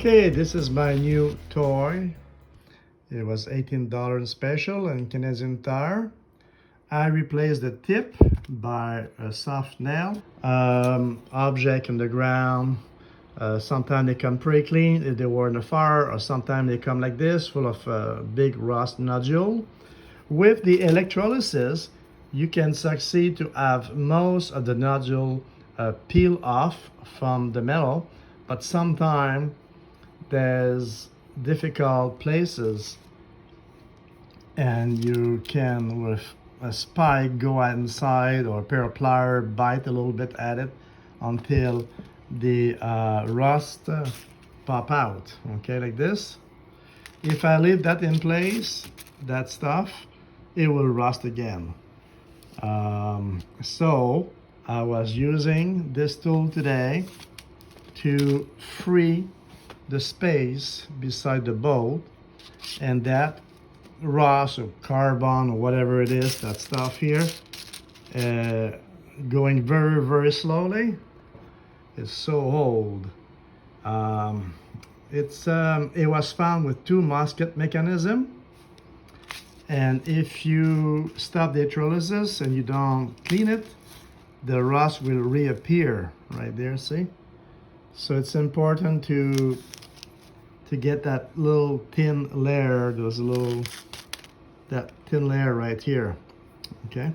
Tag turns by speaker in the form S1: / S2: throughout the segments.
S1: Okay, this is my new toy. It was $18 special in Canadian Tire. I replaced the tip by a soft nail. Object on the ground. Sometimes they come pretty clean if they were in a fire, or sometimes they come like this, full of big rust nodule. With the electrolysis, you can succeed to have most of the nodule peel off from the metal, but sometimes there's difficult places and you can with a spike go inside, or a pair of pliers bite a little bit at it until the rust pop out, okay, like this. If I leave that in place, that stuff, it will rust again. So I was using this tool today to free the space beside the bolt, and that rust or carbon or whatever it is, that stuff here, going very slowly. It's so old. It was found with two Musket mechanism, and if you stop the electrolysis and you don't clean it, the rust will reappear right there, see? So it's important to get that little thin layer, that thin layer right here, okay?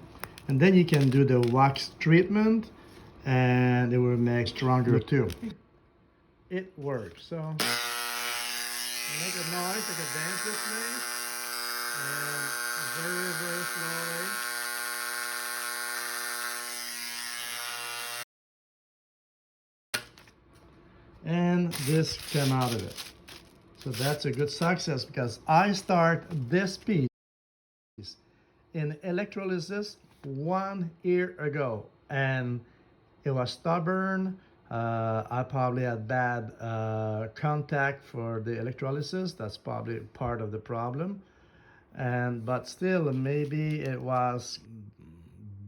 S1: And then you can do the wax treatment and it will make stronger too. It works. So make a noise like a dance with me, and very slowly. And this came out of it. So that's a good success, because I start this piece in electrolysis 1 year ago, and it was stubborn. I probably had bad contact for the electrolysis. That's probably part of the problem. But still, maybe it was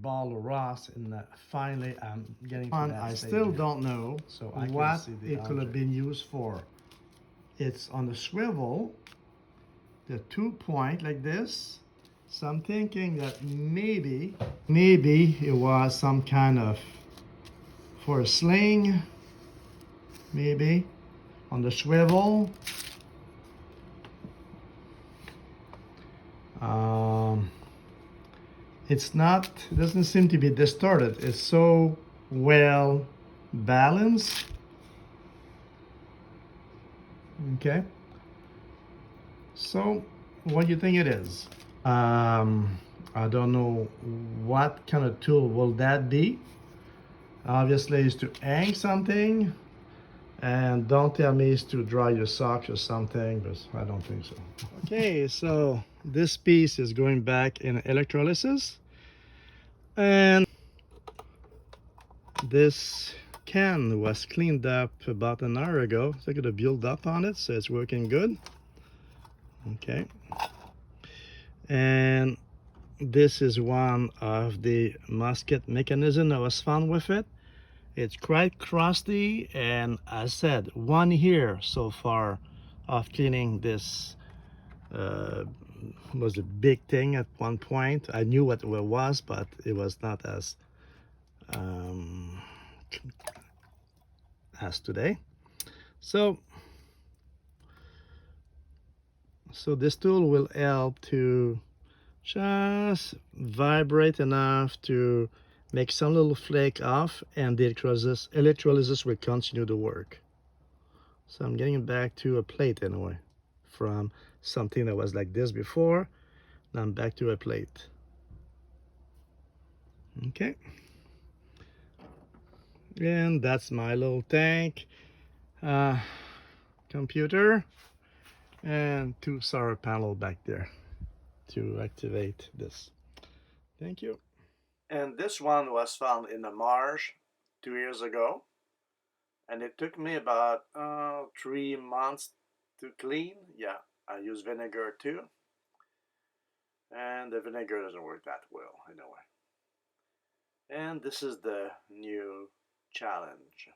S1: ball of rust, and finally I'm getting to that I still don't know so what it could have been used for. It's on the swivel, the 2-point like this. So I'm thinking that maybe it was some kind of for a sling, maybe on the swivel. It doesn't seem to be distorted. It's so well balanced. Okay. So what do you think it is? I don't know what kind of tool will that be. Obviously it's to hang something, and don't tell me it's to dry your socks or something, because I don't think so. Okay, so this piece is going back in electrolysis, and this can was cleaned up about an hour ago. So I got a build up on it, so it's working good. Okay, and this is one of the Musket mechanism that was found with it. It's quite crusty, and as I said, 1 year so far of cleaning this. Was a big thing at one point. I knew what it was, but it was not as today. So this tool will help to just vibrate enough to make some little flake off, and the electrolysis will continue to work. So I'm getting it back to a plate anyway, from something that was like this before. Now I'm back to a plate. Okay, and that's my little tank, computer, and 2 solar panel back there to activate this. Thank you. And this one was found in the marsh 2 years ago, and it took me about 3 months to clean. Yeah, I use vinegar too, and the vinegar doesn't work that well anyway. And this is the new challenge.